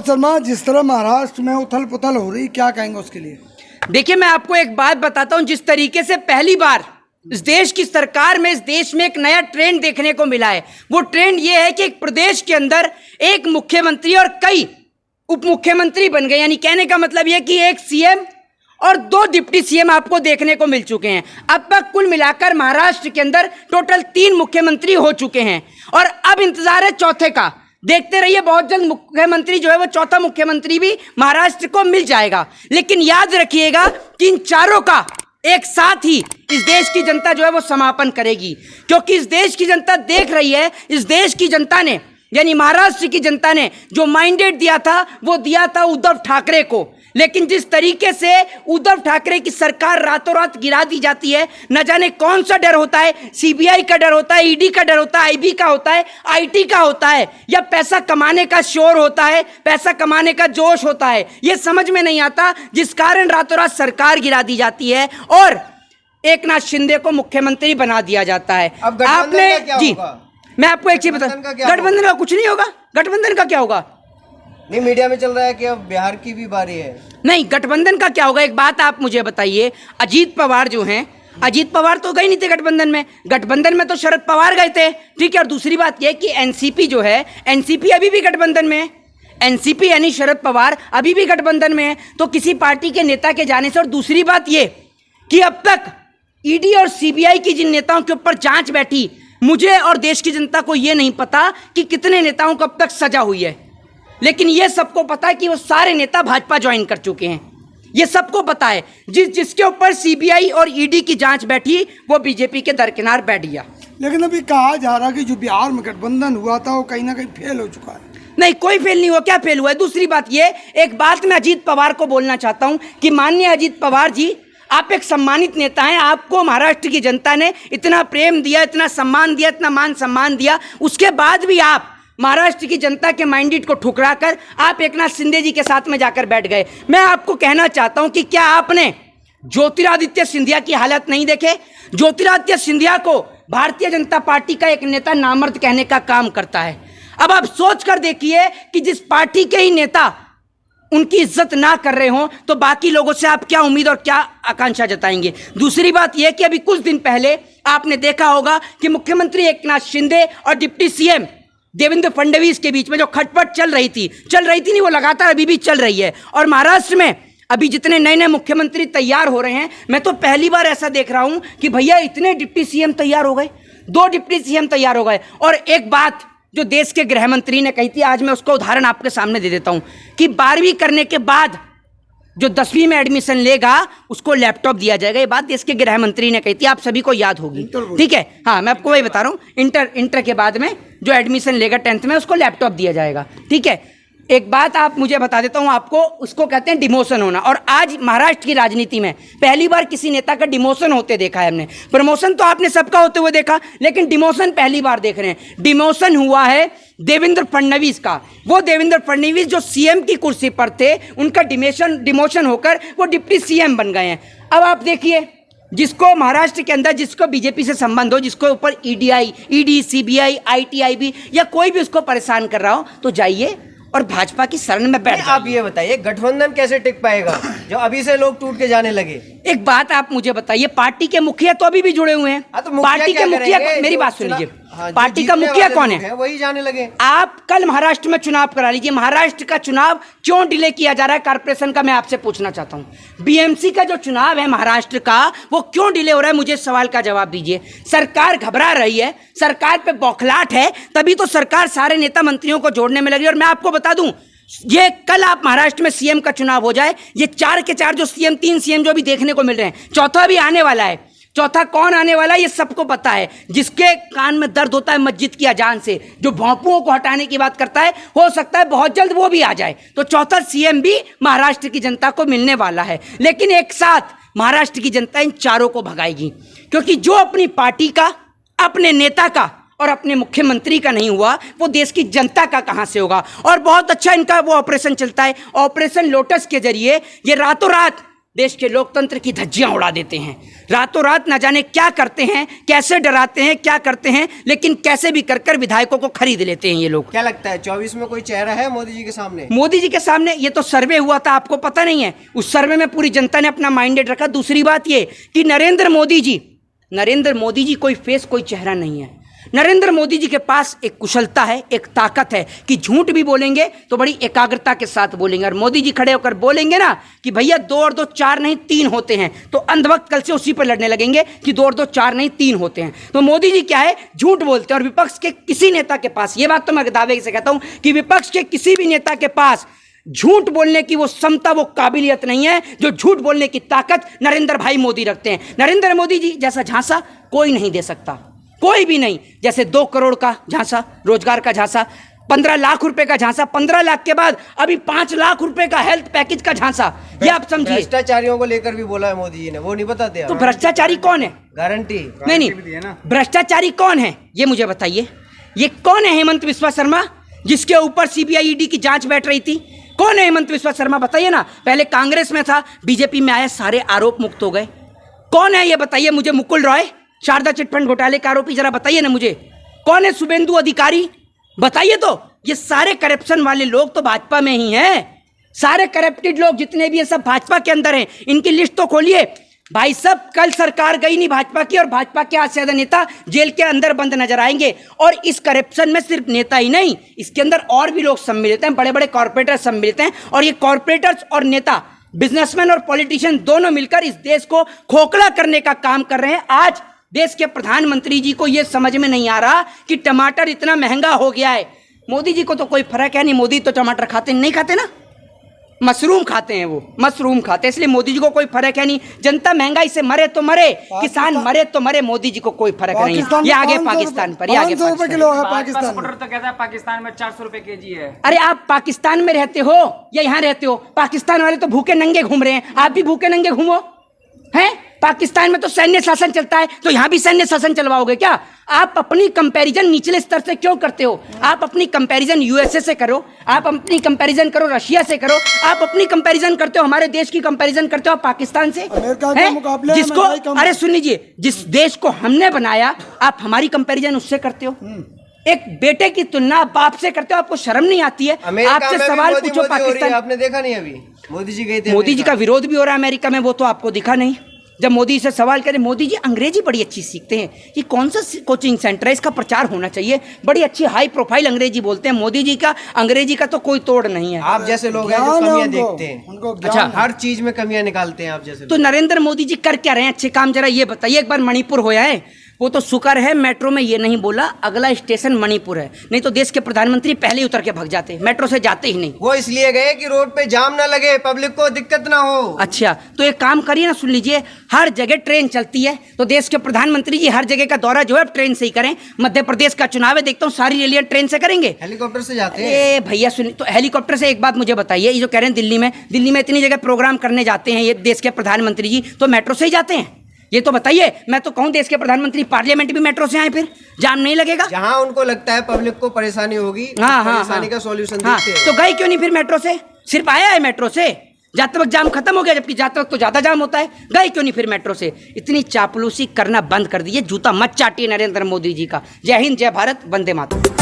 शर्मा, जिस तरह महाराष्ट्र में उथल पुथल हो रही, क्या कहेंगे उसके लिए? देखिए, मैं आपको एक बात बताता हूं, जिस तरीके से पहली बार इस देश की सरकार में, इस देश में एक नया ट्रेंड देखने को मिला है। वो ट्रेंड ये है कि एक प्रदेश के अंदर एक मुख्यमंत्री और कई उप मुख्यमंत्री बन गए। यानी कहने का मतलब ये कि एक सीएम और 2 डिप्टी सीएम आपको देखने को मिल चुके हैं। अब तक कुल मिलाकर महाराष्ट्र के अंदर टोटल 3 मुख्यमंत्री हो चुके हैं और अब इंतजार है चौथे का। देखते रहिए, बहुत जल्द मुख्यमंत्री जो है वो चौथा मुख्यमंत्री भी महाराष्ट्र को मिल जाएगा। लेकिन याद रखिएगा कि इन चारों का एक साथ ही इस देश की जनता जो है वो समापन करेगी, क्योंकि इस देश की जनता देख रही है, इस देश की जनता ने, यानी महाराष्ट्र की जनता ने जो माइंडेट दिया था वो दिया था उद्धव ठाकरे को। लेकिन जिस तरीके से उद्धव ठाकरे की सरकार रातों रात गिरा दी जाती है, न जाने कौन सा डर होता है, सीबीआई का डर होता है, ईडी का डर होता है, आईबी का होता है, आईटी का होता है, या पैसा कमाने का शोर होता है, पैसा कमाने का जोश होता है, ये समझ में नहीं आता, जिस कारण रातों रात सरकार गिरा दी जाती है और एकनाथ शिंदे को मुख्यमंत्री बना दिया जाता है। अब आपने जी, मैं आपको एक चीज बता, गठबंधन का कुछ नहीं होगा। गठबंधन का क्या होगा? नहीं, मीडिया में चल रहा है कि अब बिहार की भी बारी है। नहीं, गठबंधन का क्या होगा? एक बात आप मुझे बताइए, अजीत पवार जो हैं, अजीत पवार तो गए नहीं थे गठबंधन में। गठबंधन में तो शरद पवार गए थे, ठीक है। और दूसरी बात यह कि एनसीपी जो है, एनसीपी अभी भी गठबंधन में है। एनसीपी यानी शरद पवार अभी भी गठबंधन में है। तो किसी पार्टी के नेता के जाने से, और दूसरी बात यह कि अब तक ईडी और सीबीआई की जिन नेताओं के ऊपर जांच बैठी, मुझे और देश की जनता को यह नहीं पता कि कितने नेताओं को अब तक सजा हुई है। लेकिन यह सबको पता है कि वो सारे नेता भाजपा ज्वाइन कर चुके हैं। ये सबको पता है। जिसके ऊपर सीबीआई और ईडी की जांच बैठी वो बीजेपी के दरकिनार बैठ गया। लेकिन अभी कहा जा रहा है कि जो बिहार में गठबंधन हुआ था वो कहीं ना कहीं फेल हो चुका है। नहीं, कोई फेल नहीं हुआ। क्या फेल हुआ है? दूसरी बात ये, एक बात मैं अजीत पवार को बोलना चाहता हूं कि माननीय अजीत पवार जी, आप एक सम्मानित नेता हैं। आपको महाराष्ट्र की जनता ने इतना प्रेम दिया, इतना सम्मान दिया, इतना मान सम्मान दिया, उसके बाद भी आप महाराष्ट्र की जनता के माइंडेट को ठुकराकर आप एकनाथ शिंदे जी के साथ में जाकर बैठ गए। मैं आपको कहना चाहता हूं कि क्या आपने ज्योतिरादित्य सिंधिया की हालत नहीं देखे? ज्योतिरादित्य सिंधिया को भारतीय जनता पार्टी का एक नेता नामर्द कहने का काम करता है। अब आप सोच कर देखिए कि जिस पार्टी के ही नेता उनकी इज्जत ना कर रहे हो तो बाकी लोगों से आप क्या उम्मीद और क्या आकांक्षा जताएंगे? दूसरी बात यह कि अभी कुछ दिन पहले आपने देखा होगा कि मुख्यमंत्री एकनाथ शिंदे और डिप्टी सीएम देवेंद्र फडणवीस के बीच में जो खटपट चल रही थी नहीं, वो लगातार अभी भी चल रही है। और महाराष्ट्र में अभी जितने नए नए मुख्यमंत्री तैयार हो रहे हैं, मैं तो पहली बार ऐसा देख रहा हूं कि भैया इतने डिप्टी सीएम तैयार हो गए, 2 डिप्टी सीएम तैयार हो गए। और एक बात जो देश के गृह मंत्री ने कही थी, आज मैं उसका उदाहरण आपके सामने दे देता हूं कि 12वीं करने के बाद जो 10वीं में एडमिशन लेगा उसको लैपटॉप दिया जाएगा। ये बात देश के गृह मंत्री ने कही थी, आप सभी को याद होगी, ठीक है। हाँ, मैं आपको वही बता रहा हूँ, इंटर के बाद में जो एडमिशन लेगा 10th में उसको लैपटॉप दिया जाएगा, ठीक है। एक बात आप मुझे बता देता हूं आपको, उसको कहते हैं डिमोशन होना। और आज महाराष्ट्र की राजनीति में पहली बार किसी नेता का डिमोशन होते देखा है हमने। प्रमोशन तो आपने सबका होते हुए देखा, लेकिन डिमोशन पहली बार देख रहे हैं। डिमोशन हुआ है देवेंद्र फडणवीस का। वो देवेंद्र फडणवीस जो सीएम की कुर्सी पर थे, उनका डिमोशन होकर वो डिप्टी सीएम बन गए हैं। अब आप देखिए, जिसको महाराष्ट्र के अंदर जिसको बीजेपी से संबंध हो, जिसको ऊपर ईडी, सीबीआई, आईटी, आईबी या कोई भी उसको परेशान कर रहा हो, तो जाइए और भाजपा की शरण में बैठ। आप ये बताइए, गठबंधन कैसे टिक पाएगा जो अभी से लोग टूट के जाने लगे? एक बात आप मुझे बताइए, पार्टी के मुखिया तो अभी भी जुड़े हुए हैं। तो पार्टी के मुखिया, मेरी बात सुन लीजिए, पार्टी का मुखिया कौन है? वही जाने लगे। आप कल महाराष्ट्र में चुनाव करा लीजिए। महाराष्ट्र का चुनाव क्यों डिले किया जा रहा है कारपोरेशन का, मैं आपसे पूछना चाहता हूं। बीएमसी का जो चुनाव है महाराष्ट्र का, वो क्यों डिले हो रहा है? मुझे सवाल का जवाब दीजिए। सरकार घबरा रही है, सरकार पे बौखलाहट है, तभी तो सरकार सारे नेता मंत्रियों को जोड़ने में लगी। और मैं आपको बता दूं, ये कल आप महाराष्ट्र में सीएम का चुनाव हो जाए, ये 4 के 4 जो सीएम, 3 सीएम जो अभी देखने को मिल रहे हैं, चौथा भी आने वाला है। चौथा कौन आने वाला है ये सबको पता है। जिसके कान में दर्द होता है मस्जिद की अजान से, जो भौंपुओं को हटाने की बात करता है, हो सकता है बहुत जल्द वो भी आ जाए। तो चौथा सीएम भी महाराष्ट्र की जनता को मिलने वाला है। लेकिन एक साथ महाराष्ट्र की जनता इन चारों को भगाएगी, क्योंकि जो अपनी पार्टी का, अपने नेता का और अपने मुख्यमंत्री का नहीं हुआ, वो देश की जनता का कहां से होगा? और बहुत अच्छा इनका वो ऑपरेशन चलता है, ऑपरेशन लोटस के जरिए ये रातों रात देश के लोकतंत्र की धज्जियां उड़ा देते हैं। रातों रात न जाने क्या करते हैं, कैसे डराते हैं, क्या करते हैं, लेकिन कैसे भी कर कर विधायकों को खरीद लेते हैं ये लोग। क्या लगता है 24 में कोई चेहरा है मोदी जी के सामने? मोदी जी के सामने ये तो सर्वे हुआ था, आपको पता नहीं है? उस सर्वे में पूरी जनता ने अपना माइंडेड रखा। दूसरी बात ये कि नरेंद्र मोदी जी कोई फेस, कोई चेहरा नहीं है। नरेंद्र मोदी जी के पास एक कुशलता है, एक ताकत है कि झूठ भी बोलेंगे तो बड़ी एकाग्रता के साथ बोलेंगे। और मोदी जी खड़े होकर बोलेंगे ना कि भैया 2 और 2 4 नहीं 3 होते हैं, तो अंधभक्त कल से उसी पर लड़ने लगेंगे कि 2 और 2 4 नहीं 3 होते हैं। तो मोदी जी क्या है, झूठ बोलते हैं। और विपक्ष के किसी नेता के पास, ये बात तो मैं दावे से कहता हूं कि विपक्ष के किसी भी नेता के पास झूठ बोलने की वो क्षमता, वो काबिलियत नहीं है जो झूठ बोलने की ताकत नरेंद्र भाई मोदी रखते हैं। नरेंद्र मोदी जी जैसा झांसा कोई नहीं दे सकता, कोई भी नहीं। जैसे 2 करोड़ का झांसा, रोजगार का झांसा, 15 लाख रुपए का झांसा, 15 लाख के बाद अभी 5 लाख रुपए का हेल्थ पैकेज का झांसा, ये आप समझिए। भ्रष्टाचारियों को लेकर भी बोला है मोदी जी ने, वो नहीं बताते आप? तो भ्रष्टाचारी कौन है? गारंटी नहीं, भ्रष्टाचारी कौन है ये मुझे बताइए। ये कौन है हेमंत विश्वा शर्मा, जिसके ऊपर सीबीआई ईडी की जांच बैठ रही थी? कौन है हेमंत विश्वा शर्मा, बताइए ना। पहले कांग्रेस में था, बीजेपी में आया, सारे आरोप मुक्त हो गए। कौन है ये बताइए मुझे। मुकुल रॉय, शारदा चिटफंड घोटाले का आरोपी, जरा बताइए ना मुझे। कौन है शुभेंदु अधिकारी, बताइए तो। ये सारे करप्शन वाले लोग तो भाजपा में ही हैं। सारे करप्टेड लोग जितने भी हैं सब भाजपा के अंदर हैं। इनकी लिस्ट तो खोलिए भाई साहब। कल सरकार गई नहीं भाजपा की, और भाजपा के आज से ज्यादा नेता जेल के अंदर बंद नजर आएंगे। और इस करप्शन में सिर्फ नेता ही नहीं, इसके अंदर और भी लोग सम्मिलित हैं, बड़े बड़े कॉर्पोरेटर सम्मिलित हैं। और ये कॉर्पोरेटर्स और नेता, बिजनेसमैन और पॉलिटिशियन दोनों मिलकर इस देश को खोखला करने का काम कर रहे हैं। आज देश के प्रधानमंत्री जी को यह समझ में नहीं आ रहा कि टमाटर इतना महंगा हो गया है। मोदी जी को तो कोई फर्क है नहीं, मोदी तो टमाटर खाते नहीं खाते ना, मशरूम खाते हैं, वो मशरूम खाते हैं, इसलिए मोदी जी को कोई फर्क है नहीं। जनता महंगाई से मरे तो मरे, किसान मरे तो मरे, मोदी जी को कोई फर्क नहीं है। ये आगे पाकिस्तान पर, ये आगे पाकिस्तान तो कहता है पाकिस्तान में 400 रुपए केजी है। अरे आप पाकिस्तान में रहते हो या यहाँ रहते हो? पाकिस्तान वाले तो भूखे नंगे घूम रहे हैं, आप भी भूखे नंगे घूमो हैं। पाकिस्तान में तो सैन्य शासन चलता है, तो यहाँ भी सैन्य शासन चलवाओगे क्या? आप अपनी कंपैरिजन निचले स्तर से क्यों करते हो? आप अपनी कंपैरिजन यूएसए से करो, आप अपनी कंपैरिजन करो रशिया से करो, आप अपनी कंपैरिजन करते हो हमारे देश की कंपैरिजन करते हो पाकिस्तान से, जिसको, अरे सुन लीजिए, जिस देश को हमने बनाया आप हमारी कंपैरिजन उससे करते हो। एक बेटे की तुलना बाप से करते हो, आपको शर्म नहीं आती है? आपसे सवाल पूछो पाकिस्तान, आपने देखा नहीं अभी मोदी जी गए थे, मोदी जी का विरोध भी हो रहा है अमेरिका में, वो तो आपको दिखा नहीं। जब मोदी से सवाल करें, मोदी जी अंग्रेजी बड़ी अच्छी सीखते हैं, ये कौन सा कोचिंग सेंटर है, इसका प्रचार होना चाहिए, बड़ी अच्छी हाई प्रोफाइल अंग्रेजी बोलते हैं। मोदी जी का अंग्रेजी का तो कोई तोड़ नहीं है। आप जैसे लोग हैं जो कमियां देखते हैं, अच्छा हर चीज में कमियां निकालते हैं आप जैसे। तो नरेंद्र मोदी जी कर क्या रहे हैं अच्छे काम, जरा ये बताइए। एक बार मणिपुर होया है, वो तो शुक्र है मेट्रो में ये नहीं बोला अगला स्टेशन मणिपुर है, नहीं तो देश के प्रधानमंत्री पहले ही उतर के भाग जाते, मेट्रो से जाते ही नहीं। वो इसलिए गए कि रोड पे जाम ना लगे, पब्लिक को दिक्कत ना हो। अच्छा, तो एक काम करिए ना, सुन लीजिए, हर जगह ट्रेन चलती है, तो देश के प्रधानमंत्री जी हर जगह का दौरा जो है ट्रेन से ही करें। मध्य प्रदेश का चुनाव है, देखता हूँ सारी रैलियां ट्रेन से करेंगे, हेलीकॉप्टर से जाते हैं। भैया सुनिए, तो हेलीकॉप्टर से एक बात मुझे बताइए, ये जो कह रहे हैं दिल्ली में इतनी जगह प्रोग्राम करने जाते हैं ये देश के प्रधानमंत्री जी, तो मेट्रो से ही जाते हैं? ये तो बताइए। मैं तो कहूँ देश के प्रधानमंत्री पार्लियामेंट भी मेट्रो से आए, फिर जाम नहीं लगेगा। जहां उनको लगता है पब्लिक को परेशानी होगी, परेशानी का सॉल्यूशन देखते हैं। तो गए क्यों नहीं फिर मेट्रो से? सिर्फ आया है मेट्रो से, जाते वक्त जाम खत्म हो गया, जबकि जाते वक्त तो ज्यादा जाम होता है। गए क्यों नहीं फिर मेट्रो से? इतनी चापलूसी करना बंद कर दीजिए, जूता मत चाटिए नरेंद्र मोदी जी का। जय हिंद, जय भारत, वंदे मातरम।